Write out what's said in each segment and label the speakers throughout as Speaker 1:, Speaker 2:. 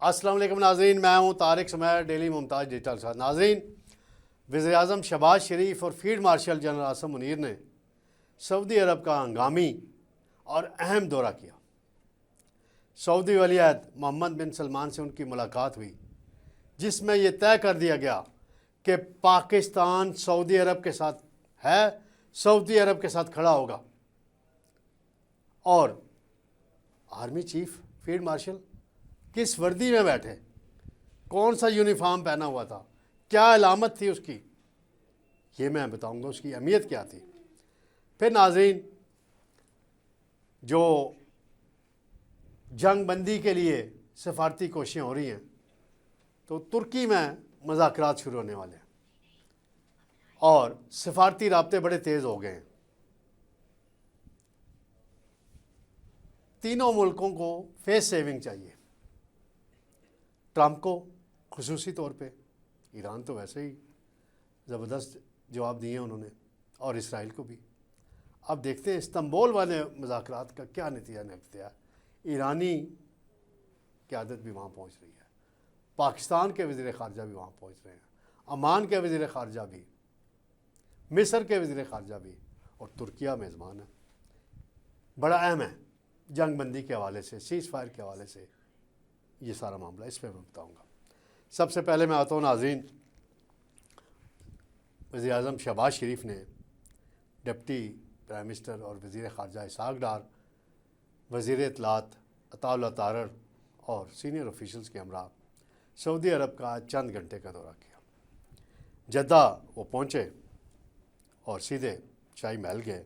Speaker 1: السلام علیکم ناظرین، میں ہوں طارق سمیر، ڈیلی ممتاز ڈیجیٹل کے ساتھ۔ ناظرین، وزیر اعظم شہباز شریف اور field marshal general Asim Munir نے سعودی عرب کا ہنگامی اور اہم دورہ کیا۔ سعودی ولی عہد محمد بن سلمان سے ان کی ملاقات ہوئی، جس میں یہ طے کر دیا گیا کہ پاکستان سعودی عرب کے ساتھ ہے، سعودی عرب کے ساتھ کھڑا ہوگا۔ اور آرمی چیف فیلڈ مارشل کس وردی میں بیٹھے، کون سا یونیفارم پہنا ہوا تھا، کیا علامت تھی اس کی، یہ میں بتاؤں گا اس کی اہمیت کیا تھی۔ پھر ناظرین، جو جنگ بندی کے لیے سفارتی کوششیں ہو رہی ہیں، تو ترکی میں مذاکرات شروع ہونے والے ہیں اور سفارتی رابطے بڑے تیز ہو گئے ہیں۔ تینوں ملکوں کو فیس سیونگ چاہیے۔ ٹرمپ کو خصوصی طور پہ، ایران تو ویسے ہی زبردست جواب دیے انہوں نے، اور اسرائیل کو بھی۔ اب دیکھتے ہیں استنبول والے مذاکرات کا کیا نتیجہ نکلتا ہے۔ ایرانی قیادت بھی وہاں پہنچ رہی ہے، پاکستان کے وزیر خارجہ بھی وہاں پہنچ رہے ہیں، عمان کے وزیر خارجہ بھی، مصر کے وزیر خارجہ بھی، اور ترکیہ میزبان ہے۔ بڑا اہم ہے جنگ بندی کے حوالے سے، سیز فائر کے حوالے سے یہ سارا معاملہ، اس پہ میں بتاؤں گا۔ سب سے پہلے میں آتا ہوں ناظرین، وزیر اعظم شہباز شریف نے ڈپٹی پرائم منسٹر اور وزیر خارجہ اسحاق ڈار، وزیر اطلاعات عطا اللہ طارڑ اور سینئر آفیشلز کے ہمراہ سعودی عرب کا چند گھنٹے کا دورہ کیا۔ جدہ وہ پہنچے اور سیدھے شاہی محل گئے،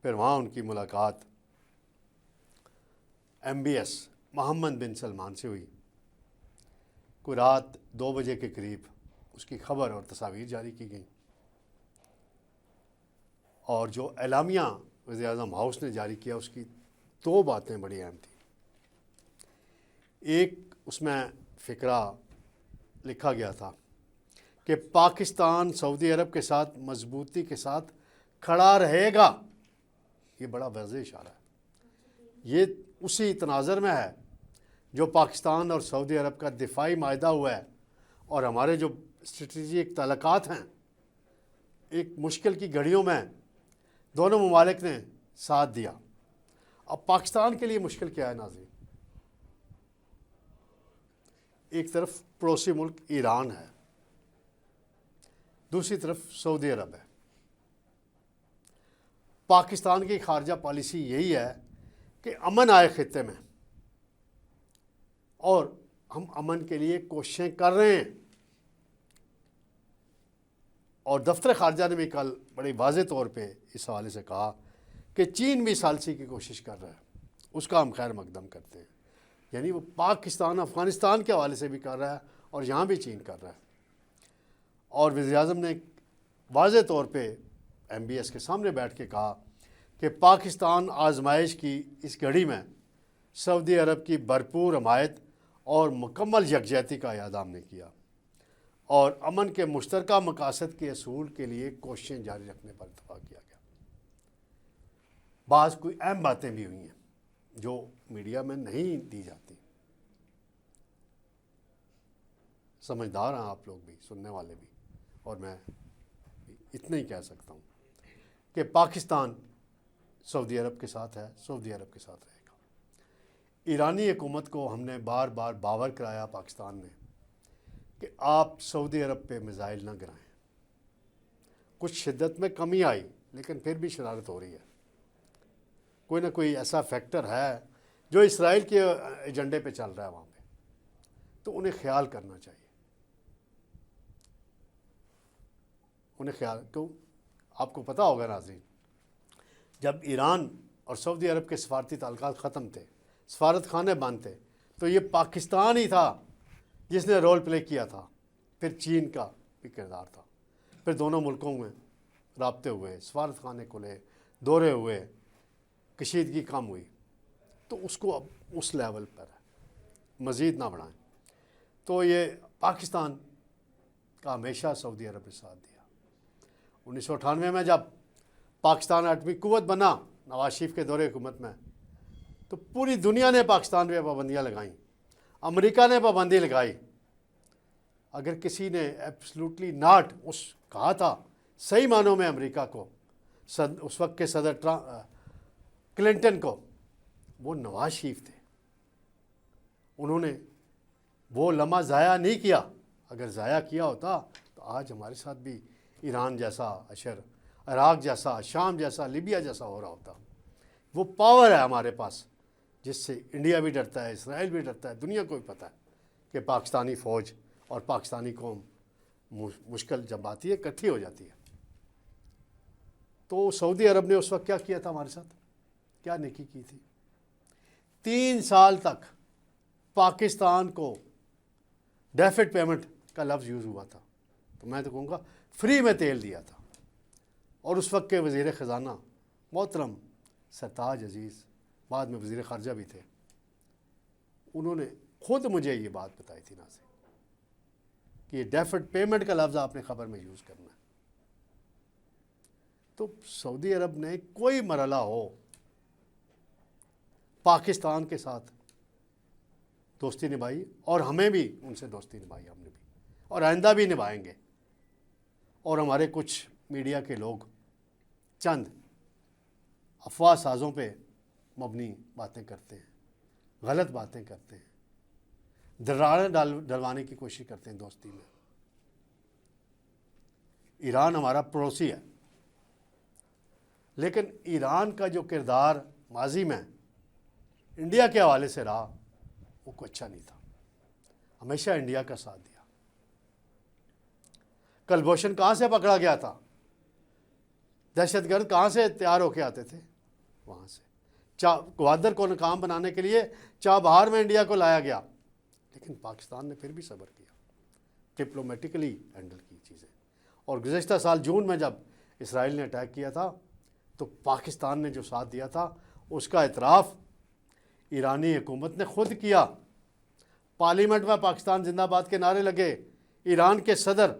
Speaker 1: پھر وہاں ان کی ملاقات MBS محمد بن سلمان سے ہوئی۔ کوئی رات 2 بجے کے قریب اس کی خبر اور تصاویر جاری کی گئیں، اور جو اعلامیہ وزیر اعظم ہاؤس نے جاری کیا اس کی 2 باتیں بڑی اہم تھیں۔ ایک اس میں فقرہ لکھا گیا تھا کہ پاکستان سعودی عرب کے ساتھ مضبوطی کے ساتھ کھڑا رہے گا۔ یہ بڑا واضح اشارہ ہے، یہ اسی تناظر میں ہے جو پاکستان اور سعودی عرب کا دفاعی معاہدہ ہوا ہے، اور ہمارے جو اسٹریٹجک تعلقات ہیں، ایک مشکل کی گھڑیوں میں دونوں ممالک نے ساتھ دیا۔ اب پاکستان کے لیے مشکل کیا ہے ناظرین؟ ایک طرف پڑوسی ملک ایران ہے، دوسری طرف سعودی عرب ہے۔ پاکستان کی خارجہ پالیسی یہی ہے کہ امن آئے خطے میں، اور ہم امن کے لیے کوششیں کر رہے ہیں۔ اور دفتر خارجہ نے بھی کل بڑی واضح طور پہ اس حوالے سے کہا کہ چین بھی ثالثی کی کوشش کر رہا ہے، اس کا ہم خیر مقدم کرتے ہیں۔ یعنی وہ پاکستان افغانستان کے حوالے سے بھی کر رہا ہے، اور یہاں بھی چین کر رہا ہے۔ اور وزیر اعظم نے واضح طور پہ MBS کے سامنے بیٹھ کے کہا کہ پاکستان آزمائش کی اس گھڑی میں سعودی عرب کی بھرپور حمایت اور مکمل یکجہتی کا اعادہ ہم نے کیا، اور امن کے مشترکہ مقاصد کے اصول کے لیے کوششیں جاری رکھنے پر اتفاق کیا گیا۔ بعض کوئی اہم باتیں بھی ہوئی ہیں جو میڈیا میں نہیں دی جاتی۔ سمجھدار ہیں آپ لوگ بھی، سننے والے بھی، اور میں اتنا ہی کہہ سکتا ہوں کہ پاکستان سعودی عرب کے ساتھ ہے، سعودی عرب کے ساتھ رہے گا۔ ایرانی حکومت کو ہم نے بار بار باور کرایا پاکستان نے کہ آپ سعودی عرب پہ میزائل نہ گرائیں۔ کچھ شدت میں کمی آئی، لیکن پھر بھی شرارت ہو رہی ہے۔ کوئی نہ کوئی ایسا فیکٹر ہے جو اسرائیل کے ایجنڈے پہ چل رہا ہے وہاں پہ، تو انہیں خیال کرنا چاہیے۔ انہیں خیال کیوں؟ آپ کو پتہ ہوگا ناظرین، جب ایران اور سعودی عرب کے سفارتی تعلقات ختم تھے، سفارت خانے بند تھے، تو یہ پاکستان ہی تھا جس نے رول پلے کیا تھا۔ پھر چین کا بھی کردار تھا، پھر دونوں ملکوں میں رابطے ہوئے، سفارت خانے کھلے، دورے ہوئے، کشیدگی کم ہوئی۔ تو اس کو اب اس لیول پر ہے، مزید نہ بڑھائیں۔ تو یہ پاکستان کا ہمیشہ سعودی عرب نے ساتھ دیا۔ 1998 میں جب پاکستان ایٹمی قوت بنا نواز شریف کے دور حکومت میں، تو پوری دنیا نے پاکستان پہ پابندیاں لگائیں۔ امریکہ نے پابندی لگائی. اگر کسی نے ایبسلوٹلی ناٹ کہا تھا صحیح معنوں میں امریکہ کو، اس وقت کے صدر کلنٹن کو، وہ نواز شریف تھے. انہوں نے وہ لمحہ ضائع نہیں کیا. اگر ضائع کیا ہوتا تو آج ہمارے ساتھ بھی ایران جیسا اشر، عراق جیسا، شام جیسا، لیبیا جیسا ہو رہا ہوتا. وہ پاور ہے ہمارے پاس جس سے انڈیا بھی ڈرتا ہے، اسرائیل بھی ڈرتا ہے، دنیا کو بھی پتہ ہے کہ پاکستانی فوج اور پاکستانی قوم مشکل جب آتی ہے اکٹھی ہو جاتی ہے. تو سعودی عرب نے اس وقت کیا کیا تھا ہمارے ساتھ؟ کیا نیکی کی تھی؟ 3 سال تک پاکستان کو ڈیفٹ پیمنٹ کا لفظ یوز ہوا تھا، تو میں تو کہوں گا فری میں تیل دیا تھا. اور اس وقت کے وزیر خزانہ محترم سرتاج عزیز، بعد میں وزیر خارجہ بھی تھے، انہوں نے خود مجھے یہ بات بتائی تھی ناظرین کہ یہ ڈیفٹ پیمنٹ کا لفظ آپ نے خبر میں یوز کرنا ہے. تو سعودی عرب نے کوئی مرحلہ ہو پاکستان کے ساتھ دوستی نبھائی، اور ہمیں بھی ان سے دوستی نبھائی، ہم نے بھی، اور آئندہ بھی نبھائیں گے. اور ہمارے کچھ میڈیا کے لوگ چند افواہ سازوں پہ مبنی باتیں کرتے ہیں، غلط باتیں کرتے ہیں، دراڑیں ڈلوانے کی کوشش کرتے ہیں دوستی میں. ایران ہمارا پڑوسی ہے، لیکن ایران کا جو کردار ماضی میں انڈیا کے حوالے سے رہا وہ کوئی اچھا نہیں تھا. ہمیشہ انڈیا کا ساتھ دیا. کلبھوشن کہاں سے پکڑا گیا تھا؟ دہشت گرد کہاں سے تیار ہو کے آتے تھے؟ وہاں سے. گوادر کو ناکام بنانے کے لیے چابہار میں انڈیا کو لایا گیا، لیکن پاکستان نے پھر بھی صبر کیا، ڈپلومیٹکلی ہینڈل کی چیزیں. اور گزشتہ سال جون میں جب اسرائیل نے اٹیک کیا تھا تو پاکستان نے جو ساتھ دیا تھا اس کا اعتراف ایرانی حکومت نے خود کیا. پارلیمنٹ میں پاکستان زندہ باد کے نعرے لگے. ایران کے صدر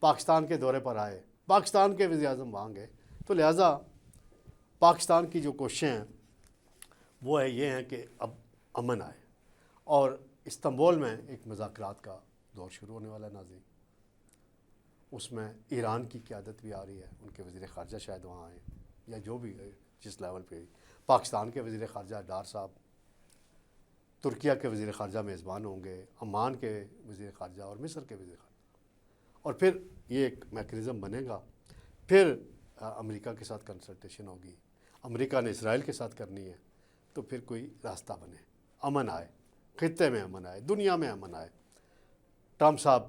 Speaker 1: پاکستان کے دورے پر آئے، پاکستان کے وزیر اعظم وہاں گئے. تو لہٰذا پاکستان کی جو کوششیں ہیں وہ یہ ہیں کہ اب امن آئے. اور استنبول میں ایک مذاکرات کا دور شروع ہونے والا ہے ناظرین. اس میں ایران کی قیادت بھی آ رہی ہے، ان کے وزیر خارجہ شاید وہاں آئیں، یا جو بھی جس لیول پہ. پاکستان کے وزیر خارجہ ڈار صاحب، ترکیہ کے وزیر خارجہ میزبان ہوں گے، عمان کے وزیر خارجہ اور مصر کے وزیر خارجہ. اور پھر یہ ایک میکنزم بنے گا. پھر امریکہ کے ساتھ کنسلٹیشن ہوگی، امریکہ نے اسرائیل کے ساتھ کرنی ہے. تو پھر کوئی راستہ بنے، امن آئے، خطے میں امن آئے، دنیا میں امن آئے. ٹرمپ صاحب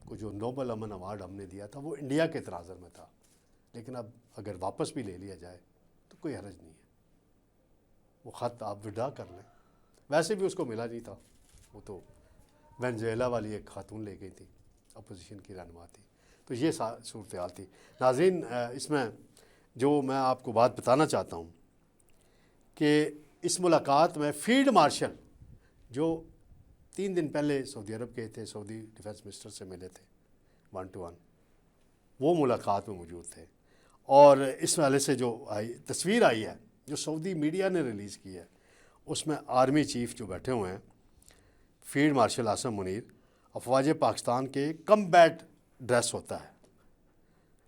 Speaker 1: کو جو نوبل امن ایوارڈ ہم نے دیا تھا وہ انڈیا کے تناظر میں تھا، لیکن اب اگر واپس بھی لے لیا جائے تو کوئی حرج نہیں ہے. وہ خط آپ وڈرا کر لیں. ویسے بھی اس کو ملا نہیں تھا، وہ تو وینزویلا والی ایک خاتون لے گئی تھی، اپوزیشن کی رہنما تھی. تو یہ صورتحال تھی. ناظرین، اس میں جو میں آپ کو بات بتانا چاہتا ہوں کہ اس ملاقات میں فیلڈ مارشل جو 3 دن پہلے سعودی عرب گئے تھے، سعودی ڈیفنس منسٹر سے ملے تھے 1 to 1، وہ ملاقات میں موجود تھے. اور اس والے سے جو تصویر آئی ہے جو سعودی میڈیا نے ریلیز کی ہے، اس میں آرمی چیف جو بیٹھے ہوئے ہیں، فیلڈ مارشل عاصم منیر، افواج پاکستان کے کمبیٹ ڈریس ہوتا ہے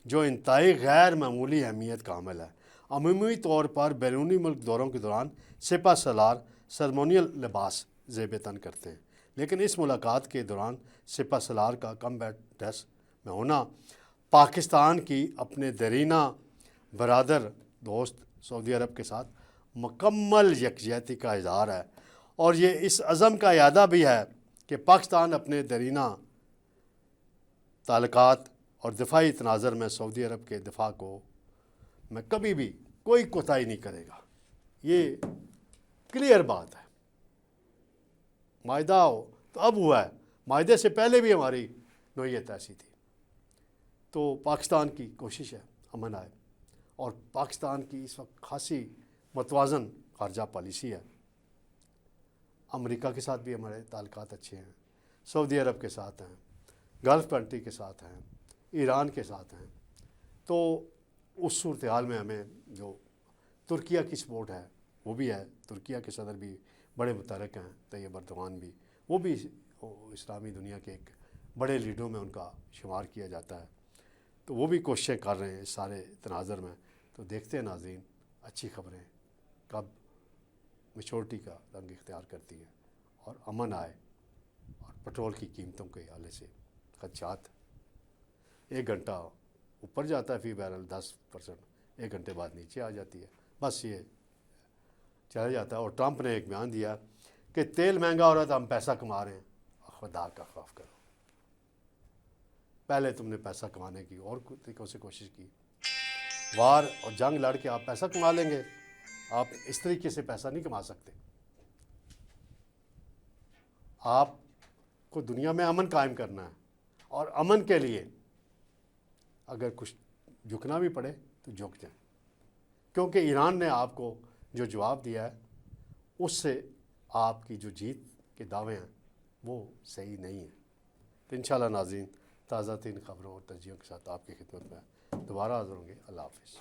Speaker 1: جو انتہائی غیر معمولی اہمیت کا عمل ہے. عمومی طور پر بیرونی ملک دوروں کے دوران سپہ سالار سرمونیل لباس زیب تن کرتے ہیں، لیکن اس ملاقات کے دوران سپہ سالار کا کمبیٹ ڈریس میں ہونا پاکستان کی اپنے دیرینہ برادر دوست سعودی عرب کے ساتھ مکمل یکجہتی کا اظہار ہے. اور یہ اس عزم کا اعادہ بھی ہے کہ پاکستان اپنے دیرینہ تعلقات اور دفاعی تناظر میں سعودی عرب کے دفاع کو میں کبھی بھی کوئی کوتاہی نہیں کرے گا. یہ کلیئر بات ہے. معاہدہ ہو تو اب ہوا ہے، معاہدے سے پہلے بھی ہماری نوعیت ایسی تھی. تو پاکستان کی کوشش ہے امن آئے، اور پاکستان کی اس وقت خاصی متوازن خارجہ پالیسی ہے. امریکہ کے ساتھ بھی ہمارے تعلقات اچھے ہیں، سعودی عرب کے ساتھ ہیں، گلف کنٹری کے ساتھ ہیں، ایران کے ساتھ ہیں. تو اس صورتحال میں ہمیں جو ترکیہ کی سپورٹ ہے وہ بھی ہے. ترکیہ کے صدر بھی بڑے متحرک ہیں طیب اردوغان بھی، وہ بھی اسلامی دنیا کے ایک بڑے لیڈروں میں ان کا شمار کیا جاتا ہے، تو وہ بھی کوششیں کر رہے ہیں اس سارے تناظر میں۔ تو دیکھتے ہیں ناظرین اچھی خبریں کب میچورٹی کا رنگ اختیار کرتی ہیں اور امن آئے، اور پٹرول کی قیمتوں کے حوالے سے خدشات 1 گھنٹہ اوپر جاتا ہے فی بیرل 10%، 1 گھنٹے بعد نیچے آ جاتی ہے، بس یہ چلا جاتا ہے۔ اور ٹرمپ نے ایک بیان دیا کہ تیل مہنگا ہو رہا تھا، ہم پیسہ کما رہے ہیں، خدا کا خوف کرو، پہلے تم نے پیسہ کمانے کی اور طریقوں سے کوشش کی، وار اور جنگ لڑ کے آپ پیسہ کما لیں گے، آپ اس طریقے سے پیسہ نہیں کما سکتے۔ آپ کو دنیا میں امن قائم کرنا ہے، اور امن کے لیے اگر کچھ جھکنا بھی پڑے تو جھک جائیں، کیونکہ ایران نے آپ کو جو جواب دیا ہے اس سے آپ کی جو جیت کے دعوے ہیں وہ صحیح نہیں ہیں۔ تو انشاءاللہ ناظرین تازہ ترین خبروں اور تجزیوں کے ساتھ آپ کی خدمت میں دوبارہ حاضر ہوں گے۔ اللہ حافظ۔